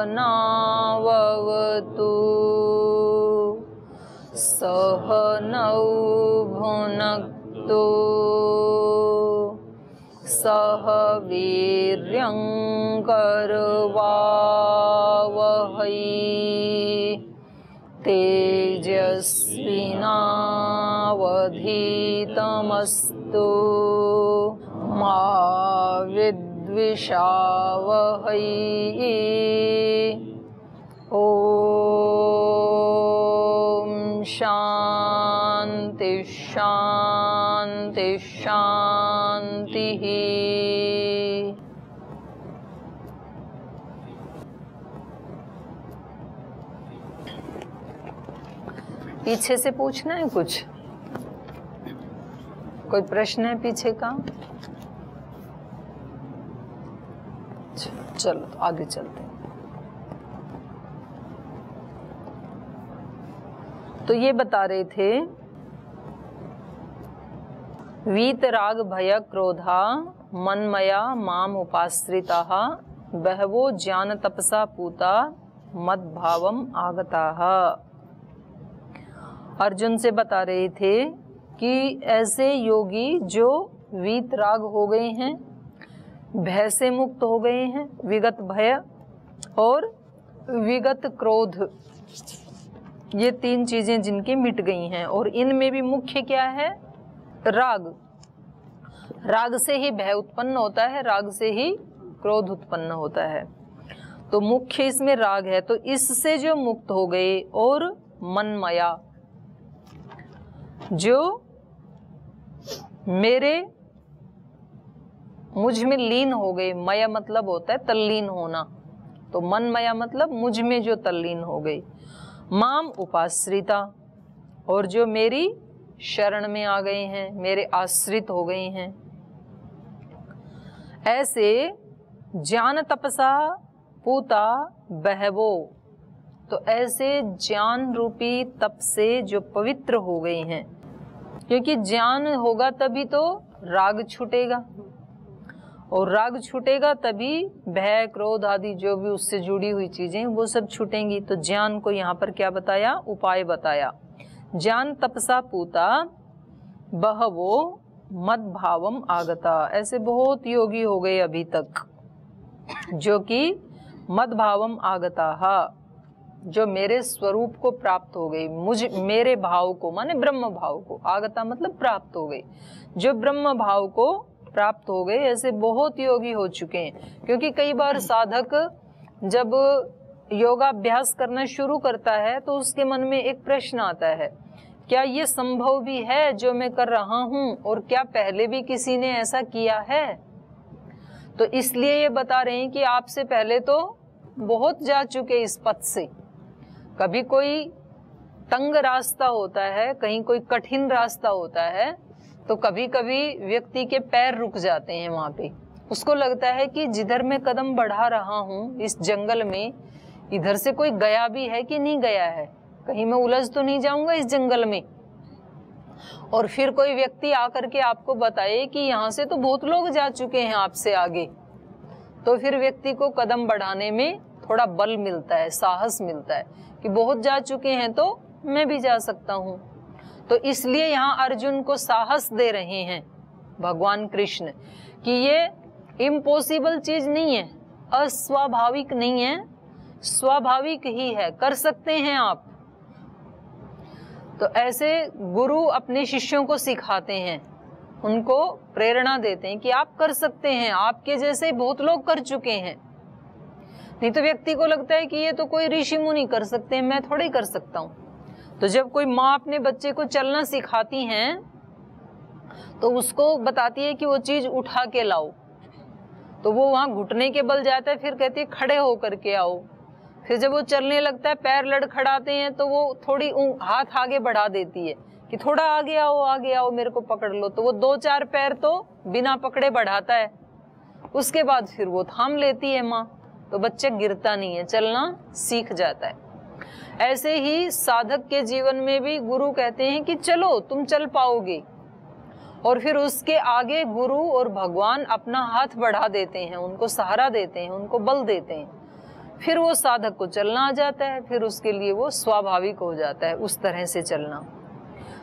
सहनाववतु सहनौ भुनक्तु सह वीर्यं करवावहै तेजस्विनावधीतमस्तु मा विद्विषावहै। ओम शांति शांति शांति। पीछे से पूछना है कुछ? कोई प्रश्न है पीछे का? चलो तो आगे चलते हैं। तो ये बता रहे थे वीतराग भय क्रोधा मनमया माम उपाश्रिताः बहवो ज्ञान तपसा पूता मद्भावम आगताः। अर्जुन से बता रहे थे कि ऐसे योगी जो वीतराग हो गए हैं, भय से मुक्त हो गए हैं, विगत भय और विगत क्रोध, ये तीन चीजें जिनकी मिट गई हैं। और इनमें भी मुख्य क्या है? राग। राग से ही भय उत्पन्न होता है, राग से ही क्रोध उत्पन्न होता है। तो मुख्य इसमें राग है। तो इससे जो मुक्त हो गए, और मनमया, जो मुझ में लीन हो गए। मया मतलब होता है तल्लीन होना, तो मनमया मतलब मुझ में जो तल्लीन हो गई। माम उपाश्रिता, और जो मेरी शरण में आ गए हैं, मेरे आश्रित हो गए हैं। ऐसे ज्ञान तपसा पूता बहवो, तो ऐसे ज्ञान रूपी तप से जो पवित्र हो गए हैं, क्योंकि ज्ञान होगा तभी तो राग छूटेगा, और राग छूटेगा तभी भय क्रोध आदि जो भी उससे जुड़ी हुई चीजें वो सब छूटेंगी। तो ज्ञान को यहाँ पर क्या बताया? उपाय बताया। ज्ञान तपसा पूता बहवो मद्भावम आगता। ऐसे बहुत योगी हो गए अभी तक जो कि मद्भावम आगता, जो मेरे स्वरूप को प्राप्त हो गई, मेरे भाव को, माने ब्रह्म भाव को। आगता मतलब प्राप्त हो गई, जो ब्रह्म भाव को प्राप्त हो गए। ऐसे बहुत योगी हो चुके हैं। क्योंकि कई बार साधक जब योगाभ्यास करना शुरू करता है तो उसके मन में एक प्रश्न आता है, क्या ये संभव भी है जो मैं कर रहा हूं, और क्या पहले भी किसी ने ऐसा किया है? तो इसलिए ये बता रहे हैं कि आपसे पहले तो बहुत जा चुके इस पथ से। कभी कोई तंग रास्ता होता है, कहीं कोई कठिन रास्ता होता है, तो कभी कभी व्यक्ति के पैर रुक जाते हैं वहां पे। उसको लगता है कि जिधर मैं कदम बढ़ा रहा हूं इस जंगल में, इधर से कोई गया भी है कि नहीं गया है, कहीं मैं उलझ तो नहीं जाऊंगा इस जंगल में। और फिर कोई व्यक्ति आकर के आपको बताए कि यहाँ से तो बहुत लोग जा चुके हैं आपसे आगे, तो फिर व्यक्ति को कदम बढ़ाने में थोड़ा बल मिलता है, साहस मिलता है कि बहुत जा चुके हैं तो मैं भी जा सकता हूँ। तो इसलिए यहाँ अर्जुन को साहस दे रहे हैं भगवान कृष्ण कि ये इम्पॉसिबल चीज नहीं है, अस्वाभाविक नहीं है, स्वाभाविक ही है, कर सकते हैं आप। तो ऐसे गुरु अपने शिष्यों को सिखाते हैं, उनको प्रेरणा देते हैं कि आप कर सकते हैं, आपके जैसे बहुत लोग कर चुके हैं। नहीं तो व्यक्ति को लगता है कि ये तो कोई ऋषि मुनि कर सकते हैं, मैं थोड़ी कर सकता हूँ। तो जब कोई माँ अपने बच्चे को चलना सिखाती हैं तो उसको बताती है कि वो चीज उठा के लाओ, तो वो वहां घुटने के बल जाता है, फिर कहती है खड़े होकर के आओ। फिर जब वो चलने लगता है, पैर लड़खड़ाते हैं, तो वो थोड़ी हाथ आगे बढ़ा देती है कि थोड़ा आगे आओ, आगे आओ, मेरे को पकड़ लो। तो वो 2-4 पैर तो बिना पकड़े बढ़ाता है, उसके बाद फिर वो थाम लेती है माँ, तो बच्चे गिरता नहीं है, चलना सीख जाता है। ऐसे ही साधक के जीवन में भी गुरु कहते हैं कि चलो तुम चल पाओगे, और फिर उसके आगे गुरु और भगवान अपना हाथ बढ़ा देते हैं, उनको सहारा देते हैं, उनको बल देते हैं। फिर वो साधक को चलना आ जाता है, फिर उसके लिए वो स्वाभाविक हो जाता है उस तरह से चलना।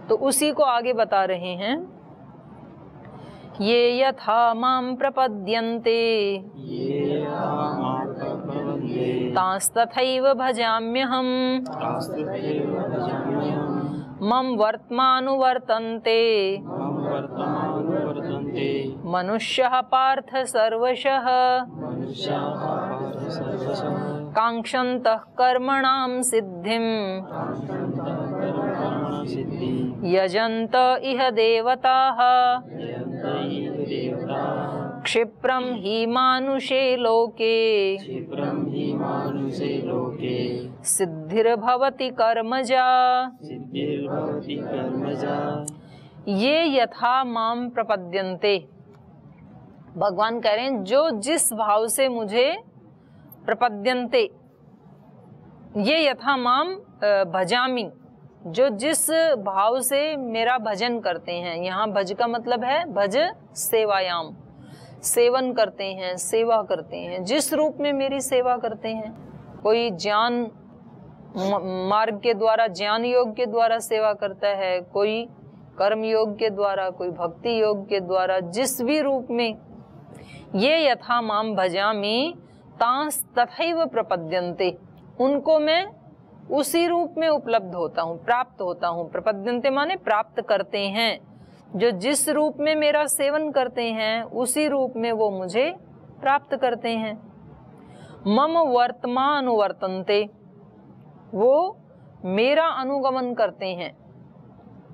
तो उसी को आगे बता रहे हैं, ये यथा माम प्रपद्यन्ते तांस्तथैव भजाम्यहम् मम वर्त्मानुवर्तन्ते मनुष्यः पार्थ सर्वशः कांक्षन्तः कर्मणां सिद्धिम् यजन्त इह देवताः क्षिप्रं हि मानुषे लोके सिद्धिर्भवति कर्मजा। ये यथा माम प्रपद्यन्ते, भगवान कह रहे हैं जो जिस भाव से मुझे प्रपद्यन्ते, ये यथा माम भजामि, जो जिस भाव से मेरा भजन करते हैं। यहाँ भज का मतलब है भज सेवायाम, सेवन करते हैं, सेवा करते हैं, जिस रूप में मेरी सेवा करते हैं। कोई ज्ञान मार्ग के द्वारा, ज्ञान योग के द्वारा सेवा करता है, कोई कर्म योग के द्वारा, कोई भक्ति योग के द्वारा, जिस भी रूप में। ये यथा माम भजामि तांस तथैव प्रपद्यन्ते, उनको मैं उसी रूप में उपलब्ध होता हूँ, प्राप्त होता हूँ। प्रपद्यन्ते माने प्राप्त करते हैं, जो जिस रूप में मेरा सेवन करते हैं उसी रूप में वो मुझे प्राप्त करते हैं। मम वर्त्मानुवर्तन्ते, वो मेरा अनुगमन करते हैं।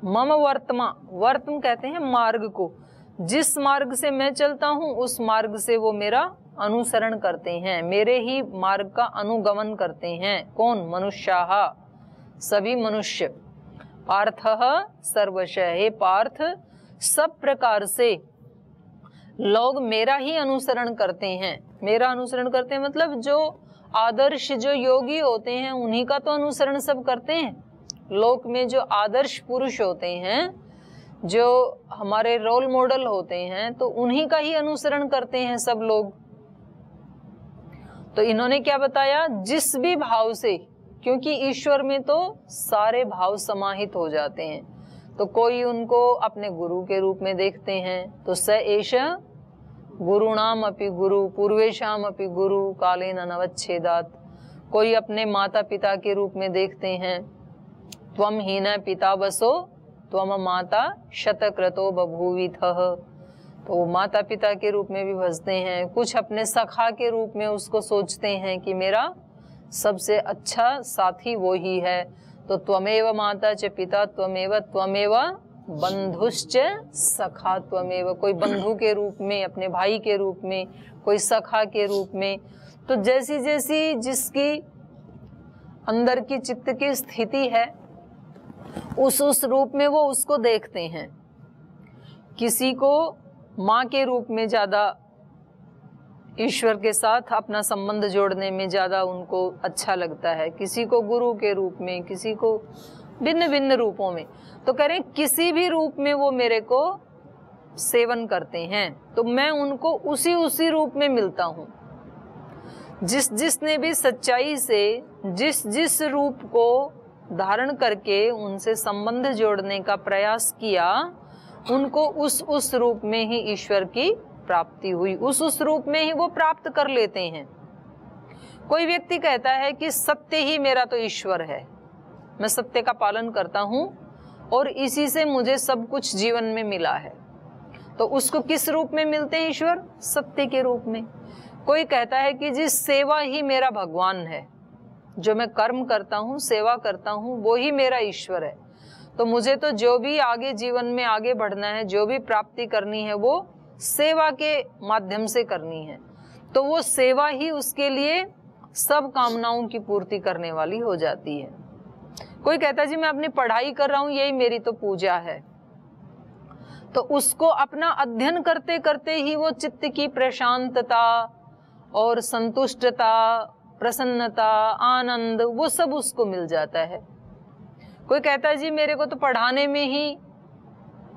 मम वर्त्मा, वर्त्म कहते हैं मार्ग को, जिस मार्ग से मैं चलता हूँ उस मार्ग से वो मेरा अनुसरण करते हैं, मेरे ही मार्ग का अनुगमन करते हैं। कौन? मनुष्याः, सभी मनुष्य। पार्थः सर्वशः, हे पार्थ सब प्रकार से लोग मेरा ही अनुसरण करते हैं। मेरा अनुसरण करते हैं मतलब जो आदर्श, जो योगी होते हैं उन्हीं का तो अनुसरण सब करते हैं। लोक में जो आदर्श पुरुष होते हैं, जो हमारे रोल मॉडल होते हैं, तो उन्हीं का ही अनुसरण करते हैं सब लोग। तो इन्होंने क्या बताया? जिस भी भाव से, क्योंकि ईश्वर में तो सारे भाव समाहित हो जाते हैं। तो कोई उनको अपने गुरु के रूप में देखते हैं, तो स एष गुरुणाम अपि गुरु पूर्वेशाम अपि गुरु कालेन नवच्छेदात्। कोई अपने माता पिता के रूप में देखते हैं, त्वम हीन पिता वसो त्वम माता शतक्रतो बभूविथः, तो माता पिता के रूप में भी भजते हैं। कुछ अपने सखा के रूप में उसको सोचते हैं कि मेरा सबसे अच्छा साथी वो ही है। तो त्वमेव माता च पिता त्वमेव बंधुश्च सखा त्वमेव, कोई बंधु के रूप में, अपने भाई के रूप में, कोई सखा के रूप में। तो जैसी जैसी जिसकी अंदर की चित्त की स्थिति है उस रूप में वो उसको देखते हैं। किसी को माँ के रूप में ज़्यादा ईश्वर के साथ अपना संबंध जोड़ने में ज़्यादा उनको अच्छा लगता है, किसी को गुरु के रूप में, किसी को भिन्न भिन्न रूपों में। तो कह रहे हैं किसी भी रूप में वो मेरे को सेवन करते हैं, तो मैं उनको उसी रूप में मिलता हूँ। जिसने भी सच्चाई से जिस रूप को धारण करके उनसे संबंध जोड़ने का प्रयास किया, उनको उस रूप में ही ईश्वर की प्राप्ति हुई, उस रूप में ही वो प्राप्त कर लेते हैं। कोई व्यक्ति कहता है कि सत्य ही मेरा तो ईश्वर है, मैं सत्य का पालन करता हूँ और इसी से मुझे सब कुछ जीवन में मिला है, तो उसको किस रूप में मिलते हैं ईश्वर? सत्य के रूप में। कोई कहता है कि जी सेवा ही मेरा भगवान है, जो मैं कर्म करता हूँ, सेवा करता हूँ, वो ही मेरा ईश्वर है, तो मुझे तो जो भी आगे जीवन में आगे बढ़ना है, जो भी प्राप्ति करनी है, वो सेवा के माध्यम से करनी है। तो वो सेवा ही उसके लिए सब कामनाओं की पूर्ति करने वाली हो जाती है। कोई कहता है जी मैं अपनी पढ़ाई कर रहा हूँ, यही मेरी तो पूजा है, तो उसको अपना अध्ययन करते करते ही वो चित्त की प्रशांतता और संतुष्टता, प्रसन्नता, आनंद, वो सब उसको मिल जाता है। कोई कहता है जी मेरे को तो पढ़ाने में ही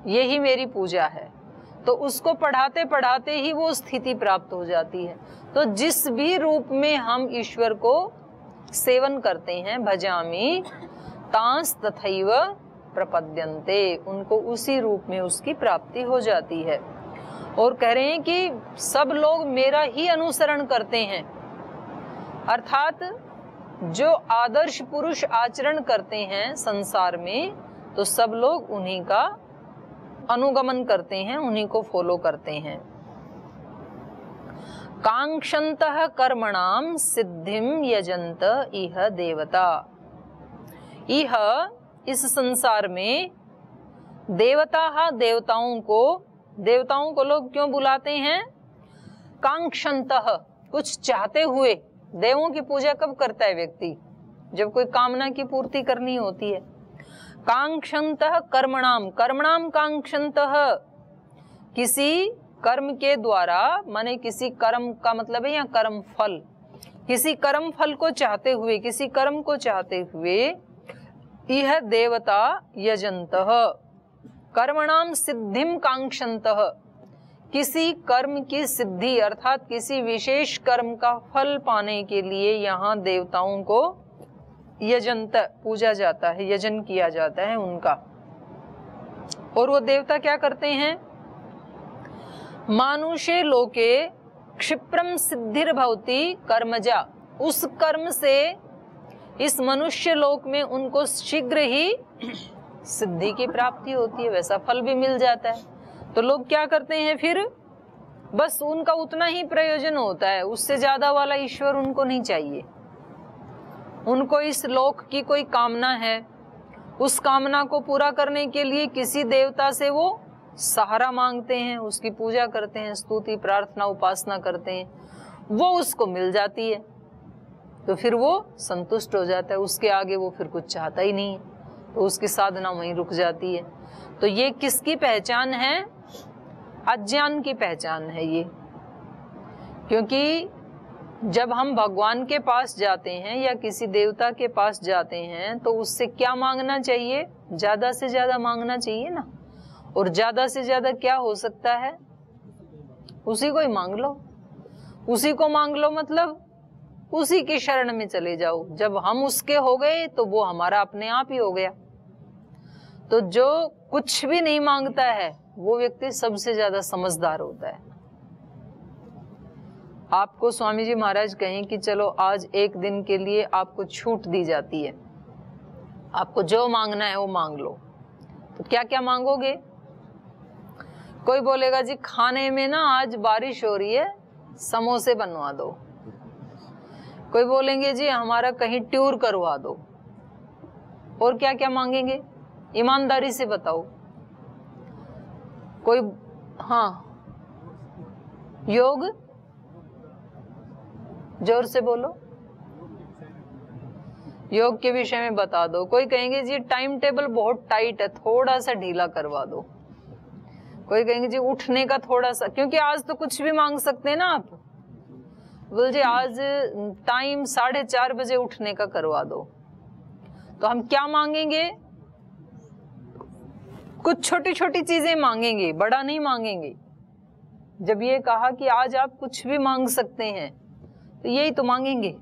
यही मेरी पूजा है, तो उसको पढ़ाते पढ़ाते ही वो स्थिति प्राप्त हो जाती है। तो जिस भी रूप में हम ईश्वर को सेवन करते हैं, भजामि तांस तथैव प्रपद्यन्ते, उनको उसी रूप में उसकी प्राप्ति हो जाती है। और कह रहे हैं कि सब लोग मेरा ही अनुसरण करते हैं, अर्थात जो आदर्श पुरुष आचरण करते हैं संसार में, तो सब लोग उन्हीं का अनुगमन करते हैं, उन्हीं को फॉलो करते हैं। कांक्षन्तः कर्मणाम सिद्धिम यजन्त इह देवता। इह इस संसार में देवता, देवताओं को लोग क्यों बुलाते हैं? कांक्षन्तः, कुछ चाहते हुए। देवों की पूजा कब करता है व्यक्ति? जब कोई कामना की पूर्ति करनी होती है। कांक्षन्तः कर्मणाम, कर्मणाम कांक्षन्तः, किसी कर्म के द्वारा, माने किसी कर्म का मतलब है यहाँ कर्म फल, किसी कर्म फल को चाहते हुए, किसी कर्म को चाहते हुए, यह देवता यजन्तः कर्मणाम सिद्धिम कांक्षन्तः, किसी कर्म की सिद्धि अर्थात किसी विशेष कर्म का फल पाने के लिए यहाँ देवताओं को यजंत पूजा जाता है, यजन किया जाता है उनका। और वो देवता क्या करते हैं? मानुषे लोके क्षिप्रम सिद्धिर्भवति कर्मजा, उस कर्म से इस मनुष्य लोक में उनको शीघ्र ही सिद्धि की प्राप्ति होती है, वैसा फल भी मिल जाता है। तो लोग क्या करते हैं फिर? बस उनका उतना ही प्रयोजन होता है, उससे ज्यादा वाला ईश्वर उनको नहीं चाहिए। उनको इस लोक की कोई कामना है, उस कामना को पूरा करने के लिए किसी देवता से वो सहारा मांगते हैं, उसकी पूजा करते हैं, स्तुति प्रार्थना उपासना करते हैं, वो उसको मिल जाती है तो फिर वो संतुष्ट हो जाता है, उसके आगे वो फिर कुछ चाहता ही नहीं है, तो उसकी साधना वहीं रुक जाती है। तो ये किसकी पहचान है? अज्ञान की पहचान है ये। क्योंकि जब हम भगवान के पास जाते हैं या किसी देवता के पास जाते हैं तो उससे क्या मांगना चाहिए? ज्यादा से ज्यादा मांगना चाहिए ना। और ज्यादा से ज्यादा क्या हो सकता है? उसी को ही मांग लो, उसी को मांग लो, मतलब उसी की शरण में चले जाओ। जब हम उसके हो गए तो वो हमारा अपने आप ही हो गया। तो जो कुछ भी नहीं मांगता है वो व्यक्ति सबसे ज्यादा समझदार होता है। आपको स्वामी जी महाराज कहें कि चलो आज एक दिन के लिए आपको छूट दी जाती है, आपको जो मांगना है वो मांग लो, तो क्या क्या मांगोगे? कोई बोलेगा जी खाने में ना आज बारिश हो रही है, समोसे बनवा दो। कोई बोलेंगे जी हमारा कहीं टूर करवा दो। और क्या क्या मांगेंगे? ईमानदारी से बताओ। कोई, हाँ, योग, जोर से बोलो, योग के विषय में बता दो। कोई कहेंगे जी टाइम टेबल बहुत टाइट है, थोड़ा सा ढीला करवा दो। कोई कहेंगे जी उठने का थोड़ा सा, क्योंकि आज तो कुछ भी मांग सकते हैं ना आप। बोल जी आज टाइम 4:30 बजे उठने का करवा दो। तो हम क्या मांगेंगे? कुछ छोटी छोटी चीजें मांगेंगे, बड़ा नहीं मांगेंगे। जब ये कहा कि आज आप कुछ भी मांग सकते हैं तो यही तो मांगेंगे।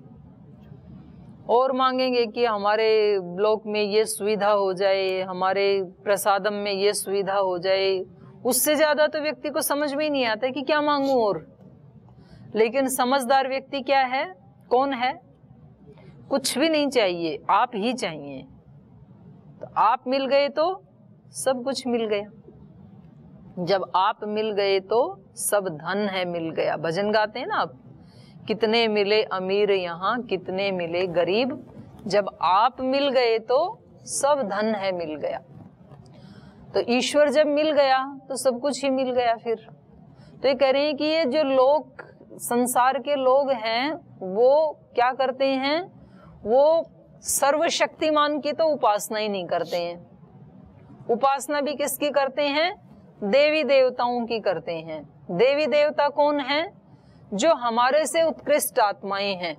और मांगेंगे कि हमारे ब्लॉक में ये सुविधा हो जाए, हमारे प्रसादम में ये सुविधा हो जाए। उससे ज्यादा तो व्यक्ति को समझ में ही नहीं आता कि क्या मांगूं। और लेकिन समझदार व्यक्ति क्या है, कौन है? कुछ भी नहीं चाहिए, आप ही चाहिए। तो आप मिल गए तो सब कुछ मिल गया। जब आप मिल गए तो सब धन है मिल गया। भजन गाते हैं ना आप, कितने मिले अमीर यहाँ, कितने मिले गरीब। जब आप मिल गए तो सब धन है मिल गया। तो ईश्वर जब मिल गया तो सब कुछ ही मिल गया। फिर तो ये कह रहे हैं कि ये जो लोग, संसार के लोग हैं, वो क्या करते हैं? वो सर्वशक्तिमान की तो उपासना ही नहीं करते हैं। उपासना भी किसकी करते हैं? देवी देवताओं की करते हैं। देवी देवता कौन है? जो हमारे से उत्कृष्ट आत्माएं हैं,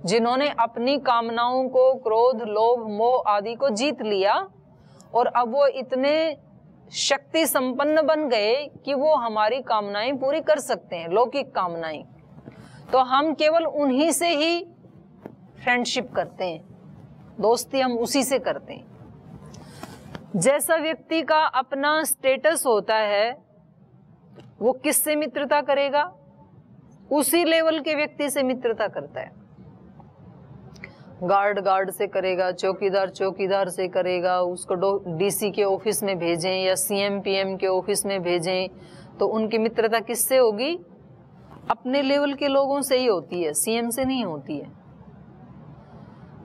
जिन्होंने अपनी कामनाओं को, क्रोध, लोभ, मोह आदि को जीत लिया और अब वो इतने शक्ति संपन्न बन गए कि वो हमारी कामनाएं पूरी कर सकते हैं, लौकिक कामनाएं। तो हम केवल उन्हीं से ही फ्रेंडशिप करते हैं, दोस्ती हम उसी से करते हैं। जैसा व्यक्ति का अपना स्टेटस होता है वो किससे मित्रता करेगा? उसी लेवल के व्यक्ति से मित्रता करता है। गार्ड से करेगा, चौकीदार से करेगा, उसको डीसी के ऑफिस में भेजें या सीएम पीएम के ऑफिस में भेजें, तो उनकी मित्रता किससे होगी? अपने लेवल के लोगों से ही होती है, सीएम से नहीं होती है।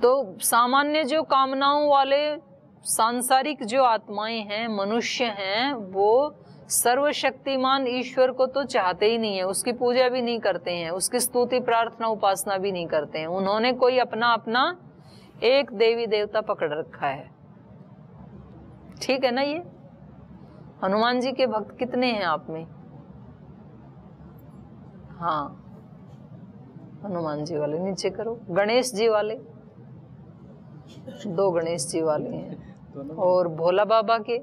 तो सामान्य जो कामनाओं वाले सांसारिक जो आत्माएं हैं, मनुष्य हैं, वो सर्वशक्तिमान ईश्वर को तो चाहते ही नहीं है, उसकी पूजा भी नहीं करते हैं, उसकी स्तुति प्रार्थना उपासना भी नहीं करते हैं। उन्होंने कोई अपना एक देवी देवता पकड़ रखा है। ठीक है ना? ये हनुमान जी के भक्त कितने हैं आप में? हाँ, हनुमान जी वाले नीचे करो। गणेश जी वाले, 2 गणेश जी वाले हैं। और भोला बाबा के,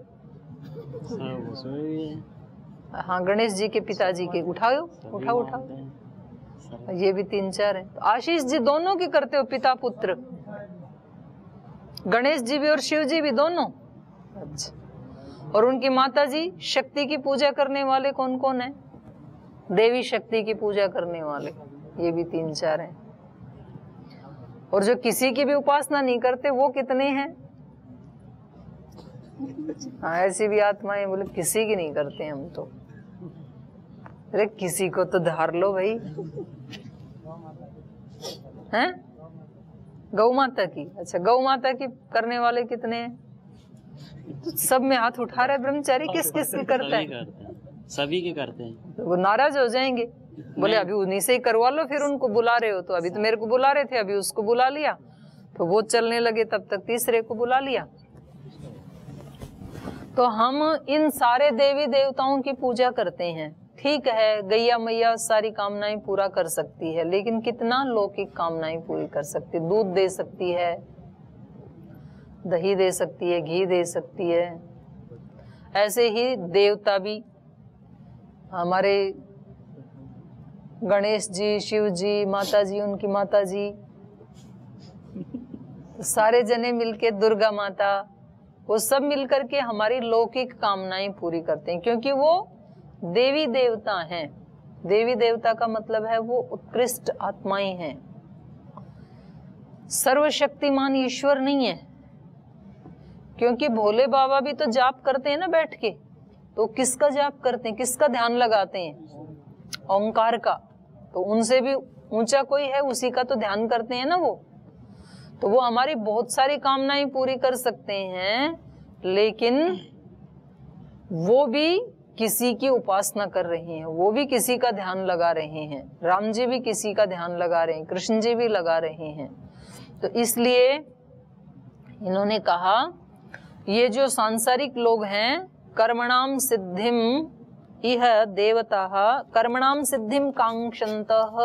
हाँ गणेश जी के पिताजी के, उठाओ। ये भी 3-4 हैं। तो आशीष जी दोनों की करते हो, पिता पुत्र? गणेश जी भी और शिव जी भी दोनों? अच्छा। और उनकी माता जी शक्ति की पूजा करने वाले कौन कौन है? देवी शक्ति की पूजा करने वाले, ये भी 3-4 हैं। और जो किसी की भी उपासना नहीं करते वो कितने हैं? हाँ, ऐसी भी आत्माएं बोले किसी की नहीं करते हम तो। अरे किसी को तो धार लो भाई, हैं? गौ माता की। अच्छा, गौ माता की करने वाले कितने हैं? तो सब में हाथ उठा रहे ब्रह्मचारी, किस किस की करता है? सभी के करते हैं। तो वो नाराज हो जाएंगे, बोले अभी उन्हीं से ही करवा लो, फिर उनको बुला रहे हो तो अभी तो मेरे को बुला रहे थे, अभी उसको बुला लिया, तो वो चलने लगे तब तक तीसरे को बुला लिया। तो हम इन सारे देवी देवताओं की पूजा करते हैं। ठीक है, गैया मैया सारी कामनाएं पूरा कर सकती है, लेकिन कितना लौकिक कामनाएं पूरी कर सकती है? दूध दे सकती है, दही दे सकती है, घी दे सकती है। ऐसे ही देवता भी, हमारे गणेश जी, शिव जी, माता जी, उनकी माता जी, सारे जने मिलके, दुर्गा माता, वो सब मिलकर के हमारी लौकिक कामनाएं पूरी करते हैं, क्योंकि वो देवी देवता हैं। देवी देवता का मतलब है वो उत्कृष्ट आत्माएं हैं, सर्वशक्तिमान ईश्वर नहीं है। क्योंकि भोले बाबा भी तो जाप करते हैं ना बैठ के, तो किसका जाप करते हैं, किसका ध्यान लगाते हैं? ओंकार का। तो उनसे भी ऊंचा कोई है, उसी का तो ध्यान करते हैं ना वो। तो वो हमारी बहुत सारी कामनाएं पूरी कर सकते हैं, लेकिन वो भी किसी की उपासना कर रहे हैं, वो भी किसी का ध्यान लगा रहे हैं। राम जी भी किसी का ध्यान लगा रहे हैं, कृष्ण जी भी लगा रहे हैं। तो इसलिए इन्होंने कहा ये जो सांसारिक लोग हैं, कर्मणाम सिद्धिम इह देवताः कर्मणाम सिद्धिम कांक्षन्तः,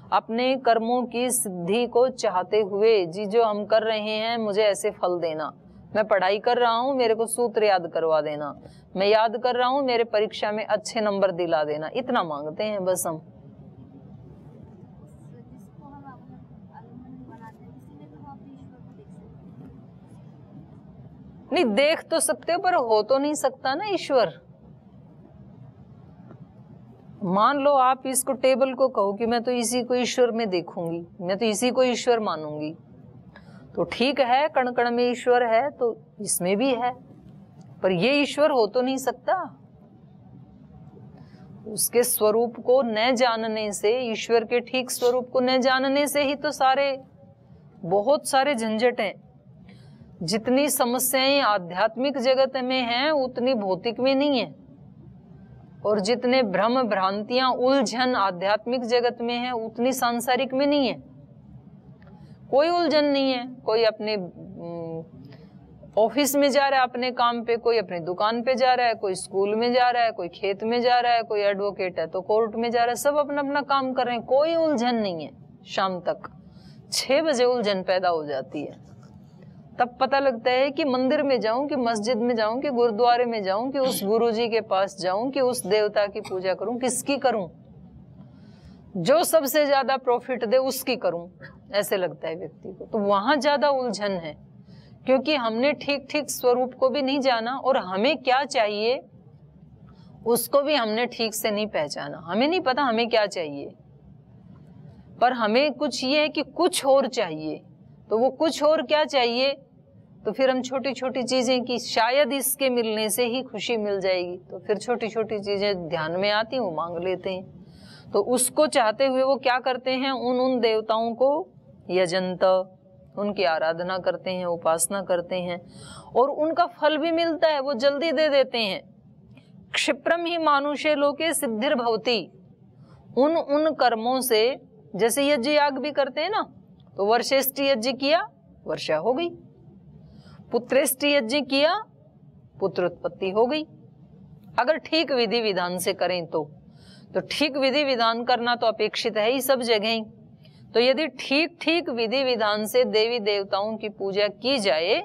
अपने कर्मों की सिद्धि को चाहते हुए, जी जो हम कर रहे हैं मुझे ऐसे फल देना, मैं पढ़ाई कर रहा हूँ मेरे को सूत्र याद करवा देना, मैं याद कर रहा हूँ मेरे परीक्षा में अच्छे नंबर दिला देना, इतना मांगते हैं बस हम। नहीं देख तो सकते हो पर हो तो नहीं सकता ना ईश्वर। मान लो आप इसको टेबल को कहो कि मैं तो इसी को ईश्वर में देखूंगी, मैं तो इसी को ईश्वर मानूंगी, तो ठीक है, कण कण में ईश्वर है तो इसमें भी है, पर ये ईश्वर हो तो नहीं सकता। उसके स्वरूप को न जानने से, ईश्वर के ठीक स्वरूप को न जानने से ही तो सारे बहुत सारे झंझट हैं। जितनी समस्याएं आध्यात्मिक जगत में हैं उतनी भौतिक में नहीं है, और जितने भ्रम भ्रांतियां उलझन आध्यात्मिक जगत में है उतनी सांसारिक में नहीं है। कोई उलझन नहीं है, कोई अपने ऑफिस में जा रहा है अपने काम पे, कोई अपनी दुकान पे जा रहा है, कोई स्कूल में जा रहा है, कोई खेत में जा रहा है, कोई एडवोकेट है तो कोर्ट में जा रहा है, सब अपना अपना काम कर रहे हैं, कोई उलझन नहीं है। शाम तक 6 बजे उलझन पैदा हो जाती है, तब पता लगता है कि मंदिर में जाऊं कि मस्जिद में जाऊं कि गुरुद्वारे में जाऊं कि उस गुरुजी के पास जाऊं कि उस देवता की पूजा करूं, किसकी करूं। जो सबसे ज्यादा प्रॉफिट दे उसकी करूं, ऐसे लगता है व्यक्ति को। तो वहां ज्यादा उलझन है, क्योंकि हमने ठीक ठीक स्वरूप को भी नहीं जाना और हमें क्या चाहिए उसको भी हमने ठीक से नहीं पहचाना। हमें नहीं पता हमें क्या चाहिए, पर हमें कुछ ये है कि कुछ और चाहिए। तो वो कुछ और क्या चाहिए, तो फिर हम छोटी छोटी चीजें कि शायद इसके मिलने से ही खुशी मिल जाएगी, तो फिर छोटी छोटी चीजें ध्यान में आती हैं, वो मांग लेते हैं। तो उसको चाहते हुए वो क्या करते हैं, उन देवताओं को यजंत, उनकी आराधना करते हैं, उपासना करते हैं, और उनका फल भी मिलता है, वो जल्दी दे देते हैं। क्षिप्रम ही मानुषे लोके सिद्धिर भवति, उन कर्मों से, जैसे यज्ञ याग भी करते हैं ना, तो वर्षेष्टि यज्ञ किया, वर्षा हो गई। पुत्रेष्टि यज्ञ किया, पुत्र उत्पत्ति हो गई। अगर ठीक विधि विधान से करें तो ठीक विधि विधान करना तो अपेक्षित है ही सब जगह ही। तो यदि ठीक ठीक विधि विधान से देवी देवताओं की पूजा की जाए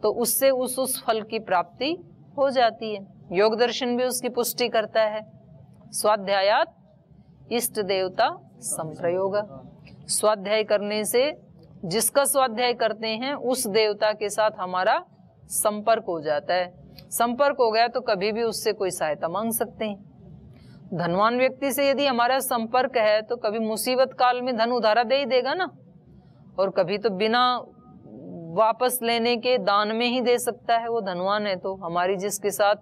तो उससे उस फल की प्राप्ति हो जाती है। योग दर्शन भी उसकी पुष्टि करता है। स्वाध्यायात इष्ट देवता संप्रयोग, स्वाध्याय करने से, जिसका स्वाध्याय करते हैं उस देवता के साथ हमारा संपर्क हो जाता है। संपर्क हो गया तो कभी भी उससे कोई सहायता मांग सकते हैं। धनवान व्यक्ति से यदि हमारा संपर्क है तो कभी मुसीबत काल में धन उधारा दे ही देगा ना, और कभी तो बिना वापस लेने के दान में ही दे सकता है। वो धनवान है तो हमारी जिसके साथ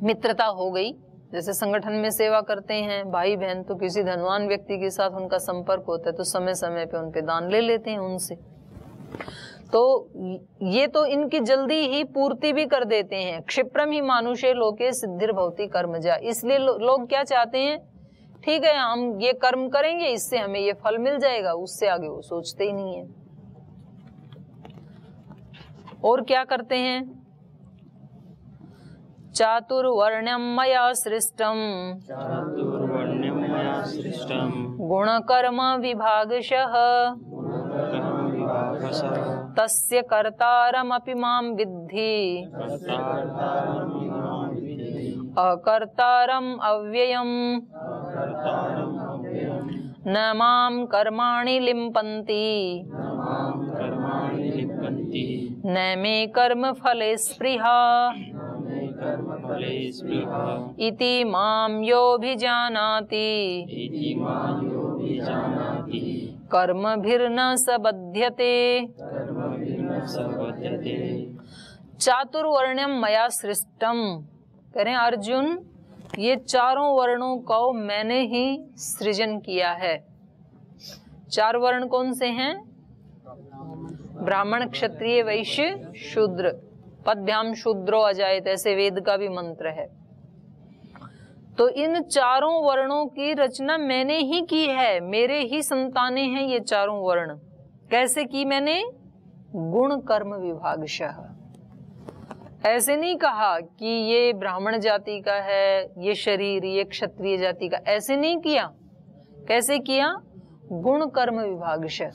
मित्रता हो गई, जैसे संगठन में सेवा करते हैं भाई बहन, तो किसी धनवान व्यक्ति के साथ उनका संपर्क होता है तो समय समय पे उन पे दान ले लेते हैं उनसे। तो ये तो इनकी जल्दी ही पूर्ति भी कर देते हैं। क्षिप्रम ही मानुषे लोके सिद्धिर भवति कर्मजा, इसलिए लोग क्या चाहते हैं, ठीक है हम ये कर्म करेंगे इससे हमें ये फल मिल जाएगा, उससे आगे वो सोचते ही नहीं है। और क्या करते हैं, चातुर्वर्ण्यम मया सृष्टम गुणकर्म विभागशः तस्य कर्तारमपि मां विद्धि अकर्तारम् अव्ययम् न मां कर्माणि लिम्पन्ति न मे कर्म फले स्पृहा इति मां योऽभिजानाति कर्मभिर्न सबध्यते। चातुर्वर्ण्यम मया सृष्टम, कह रहे हैं अर्जुन ये चारों वर्णों को मैंने ही सृजन किया है। चार वर्ण कौन से हैं, ब्राह्मण क्षत्रिय वैश्य शूद्र, पदभ्याम शूद्रो अजायत, ऐसे वेद का भी मंत्र है। तो इन चारों वर्णों की रचना मैंने ही की है, मेरे ही संतानें हैं ये चारों वर्ण। कैसे की मैंने, गुण कर्म विभागशः। ऐसे नहीं कहा कि ये ब्राह्मण जाति का है ये शरीर, ये क्षत्रिय जाति का, ऐसे नहीं किया। कैसे किया, गुण कर्म विभागशः,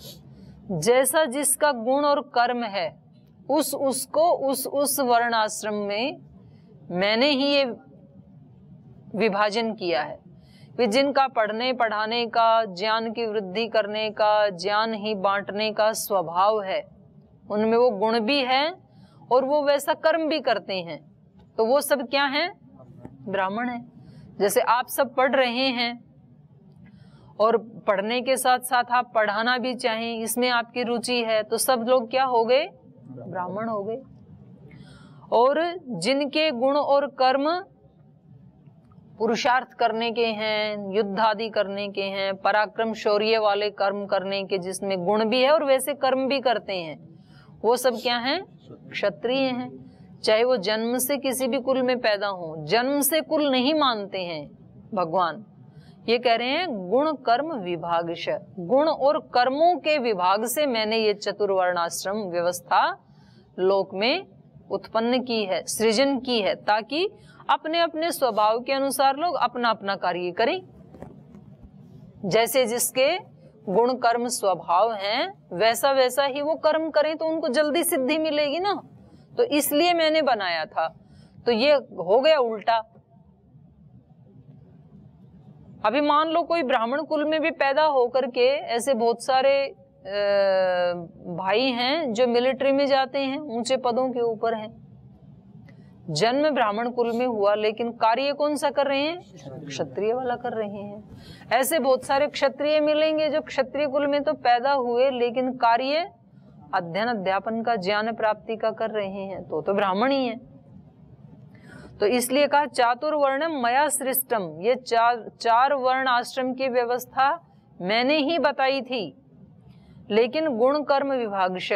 जैसा जिसका गुण और कर्म है उसको उस वर्ण आश्रम में मैंने ही ये विभाजन किया है। कि जिनका पढ़ने पढ़ाने का, ज्ञान की वृद्धि करने का, ज्ञान ही बांटने का स्वभाव है, उनमें वो गुण भी है और वो वैसा कर्म भी करते हैं, तो वो सब क्या हैं, ब्राह्मण हैं। जैसे आप सब पढ़ रहे हैं और पढ़ने के साथ साथ आप पढ़ाना भी चाहें, इसमें आपकी रुचि है, तो सब लोग क्या हो गए, ब्राह्मण हो गए। और जिनके गुण और कर्म पुरुषार्थ करने के हैं, युद्ध आदि करने के हैं, पराक्रम शौर्य वाले कर्म करने के, जिसमें गुण भी है और वैसे कर्म भी करते हैं, वो सब क्या हैं, क्षत्रिय हैं। चाहे वो जन्म से किसी भी कुल में पैदा हो, जन्म से कुल नहीं मानते हैं भगवान। ये कह रहे हैं गुण कर्म विभागश, गुण और कर्मों के विभाग से मैंने ये चतुर्वर्णाश्रम व्यवस्था लोक में उत्पन्न की है, सृजन की है, ताकि अपने अपने स्वभाव के अनुसार लोग अपना अपना कार्य करें। जैसे जिसके गुण कर्म स्वभाव हैं वैसा वैसा ही वो कर्म करें तो उनको जल्दी सिद्धि मिलेगी ना, तो इसलिए मैंने बनाया था। तो ये हो गया उल्टा। अभी मान लो कोई ब्राह्मण कुल में भी पैदा होकर के ऐसे बहुत सारे भाई हैं जो मिलिट्री में जाते हैं, ऊंचे पदों के ऊपर हैं। जन्म ब्राह्मण कुल में हुआ लेकिन कार्य कौन सा कर रहे हैं? क्षत्रिय वाला कर रहे हैं। ऐसे बहुत सारे क्षत्रिय मिलेंगे जो क्षत्रिय कुल में तो पैदा हुए लेकिन कार्य अध्ययन अध्यापन का, ज्ञान प्राप्ति का कर रहे हैं, तो ब्राह्मण ही है। तो इसलिए कहा चातुर्वर्णम मया सृष्टम, ये चार वर्ण आश्रम की व्यवस्था मैंने ही बताई थी, लेकिन गुण कर्म विभागश,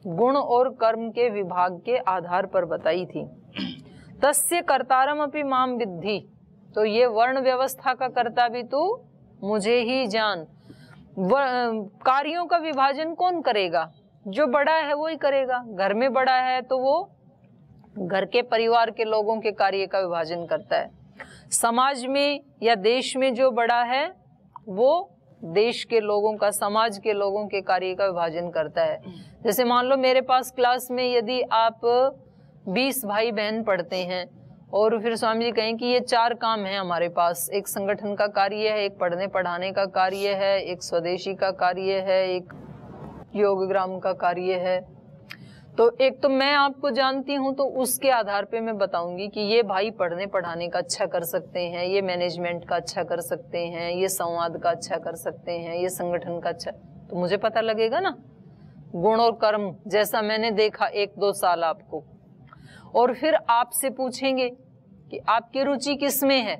गुण और कर्म के विभाग के आधार पर बताई थी। तस्य कर्तारम अपि माम विद्धि, तो ये वर्ण व्यवस्था का कर्ता भी तू मुझे ही जान। कार्यों का विभाजन कौन करेगा? जो बड़ा है वो ही करेगा। घर में बड़ा है तो वो घर के परिवार के लोगों के कार्य का विभाजन करता है। समाज में या देश में जो बड़ा है वो देश के लोगों का, समाज के लोगों के कार्य का विभाजन करता है। जैसे मान लो मेरे पास क्लास में यदि आप 20 भाई बहन पढ़ते हैं और फिर स्वामी जी कहें कि ये 4 काम है हमारे पास, एक संगठन का कार्य है, एक पढ़ने पढ़ाने का कार्य है, एक स्वदेशी का कार्य है, एक योगग्राम का कार्य है। तो एक तो मैं आपको जानती हूं तो उसके आधार पे मैं बताऊंगी कि ये भाई पढ़ने पढ़ाने का अच्छा कर सकते हैं, ये मैनेजमेंट का अच्छा कर सकते हैं, ये संवाद का अच्छा कर सकते हैं, ये संगठन का अच्छा, तो मुझे पता लगेगा ना गुण और कर्म, जैसा मैंने देखा 1-2 साल आपको। और फिर आपसे पूछेंगे कि आपकी रुचि किस में है,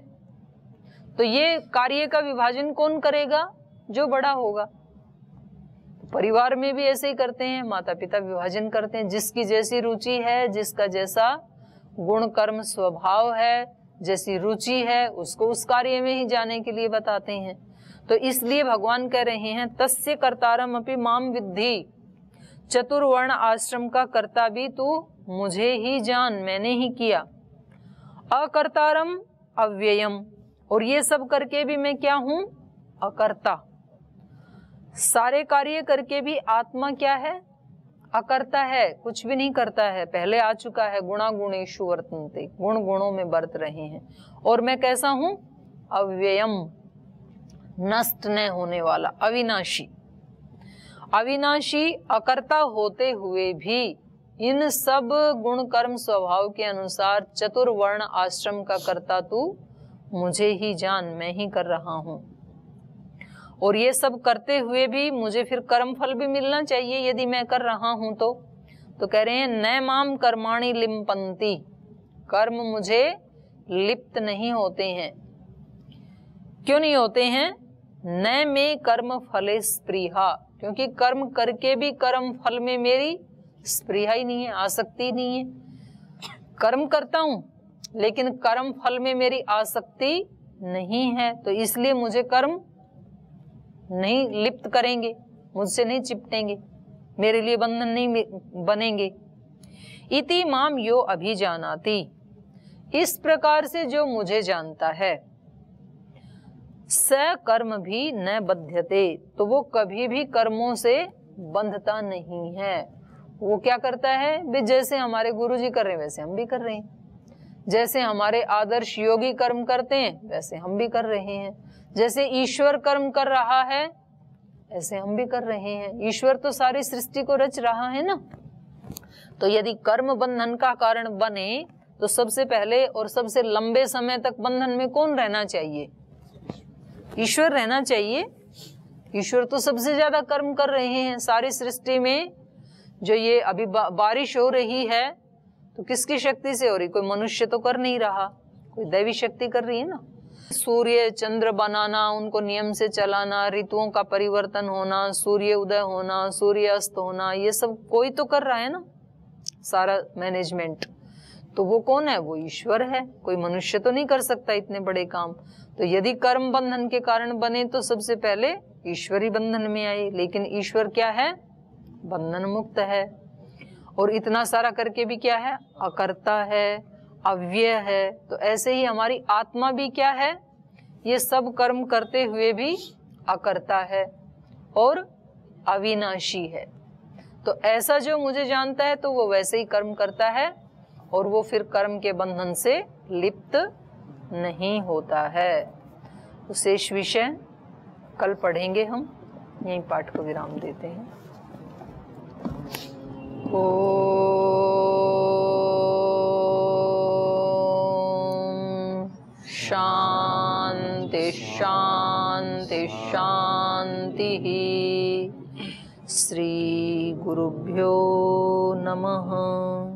तो ये कार्य का विभाजन कौन करेगा? जो बड़ा होगा। परिवार में भी ऐसे ही करते हैं, माता पिता विभाजन करते हैं, जिसकी जैसी रुचि है, जिसका जैसा गुण कर्म स्वभाव है, जैसी रुचि है, उसको उस कार्य में ही जाने के लिए बताते हैं। तो इसलिए भगवान कह रहे हैं तस्य कर्तारम अपि माम विद्धि, चतुर्वर्ण आश्रम का कर्ता भी तू मुझे ही जान, मैंने ही किया। अकर्तारम अव्ययम, और ये सब करके भी मैं क्या हूं? अकर्ता। सारे कार्य करके भी आत्मा क्या है? अकर्ता है, कुछ भी नहीं करता है, पहले आ चुका है। गुणा गुणेषु वर्तन्ते, गुण गुणों में बरत रहे हैं। और मैं कैसा हूं? अव्ययम, नष्ट न होने वाला, अविनाशी। अविनाशी अकर्ता होते हुए भी इन सब गुण कर्म स्वभाव के अनुसार चतुर्वर्ण आश्रम का कर्ता तू मुझे ही जान, मैं ही कर रहा हूं। और ये सब करते हुए भी मुझे फिर कर्म फल भी मिलना चाहिए यदि मैं कर रहा हूं तो कह रहे हैं न माम कर्माणि लिम्पन्ति, कर्म मुझे लिप्त नहीं होते हैं। क्यों नहीं होते हैं? न में कर्म फले स्पृहा, क्योंकि कर्म करके भी कर्म फल में मेरी स्पृहा ही नहीं है, आसक्ति नहीं है। कर्म करता हूं लेकिन कर्म फल में मेरी आसक्ति नहीं है, तो इसलिए मुझे कर्म नहीं लिप्त करेंगे, मुझसे नहीं चिपटेंगे, मेरे लिए बंधन नहीं बनेंगे। इति माम यो अभिजानाति, इस प्रकार से जो मुझे जानता है, स कर्म भी न बध्यते, तो वो कभी भी कर्मों से बंधता नहीं है। वो क्या करता है? भी जैसे हमारे गुरुजी कर रहे हैं वैसे हम भी कर रहे हैं, जैसे हमारे आदर्श योगी कर्म करते हैं वैसे हम भी कर रहे हैं, जैसे ईश्वर कर्म कर रहा है ऐसे हम भी कर रहे हैं। ईश्वर तो सारी सृष्टि को रच रहा है ना। तो यदि कर्म बंधन का कारण बने तो सबसे पहले और सबसे लंबे समय तक बंधन में कौन रहना चाहिए? ईश्वर रहना चाहिए। ईश्वर तो सबसे ज्यादा कर्म कर रहे हैं सारी सृष्टि में। जो ये अभी बारिश हो रही है तो किसकी शक्ति से हो रही? कोई मनुष्य तो कर नहीं रहा, कोई दैवी शक्ति कर रही है ना। सूर्य चंद्र बनाना, उनको नियम से चलाना, ऋतुओं का परिवर्तन होना, सूर्य उदय होना, सूर्य अस्त होना, ये सब कोई तो कर रहा है ना, सारा मैनेजमेंट। तो वो कौन है? वो ईश्वर है। कोई मनुष्य तो नहीं कर सकता इतने बड़े काम। तो यदि कर्म बंधन के कारण बने तो सबसे पहले ईश्वर ही बंधन में आए, लेकिन ईश्वर क्या है? बंधन मुक्त है। और इतना सारा करके भी क्या है? अकर्ता है, अव्यय है। तो ऐसे ही हमारी आत्मा भी क्या है? ये सब कर्म करते हुए भी अकर्ता है और अविनाशी है। तो ऐसा जो मुझे जानता है तो वो वैसे ही कर्म करता है और वो फिर कर्म के बंधन से लिप्त नहीं होता है। तो शेष विषय कल पढ़ेंगे हम। यहीं पाठ को विराम देते हैं। ओम शांति शांति शांति। श्री गुरुभ्यो नमः।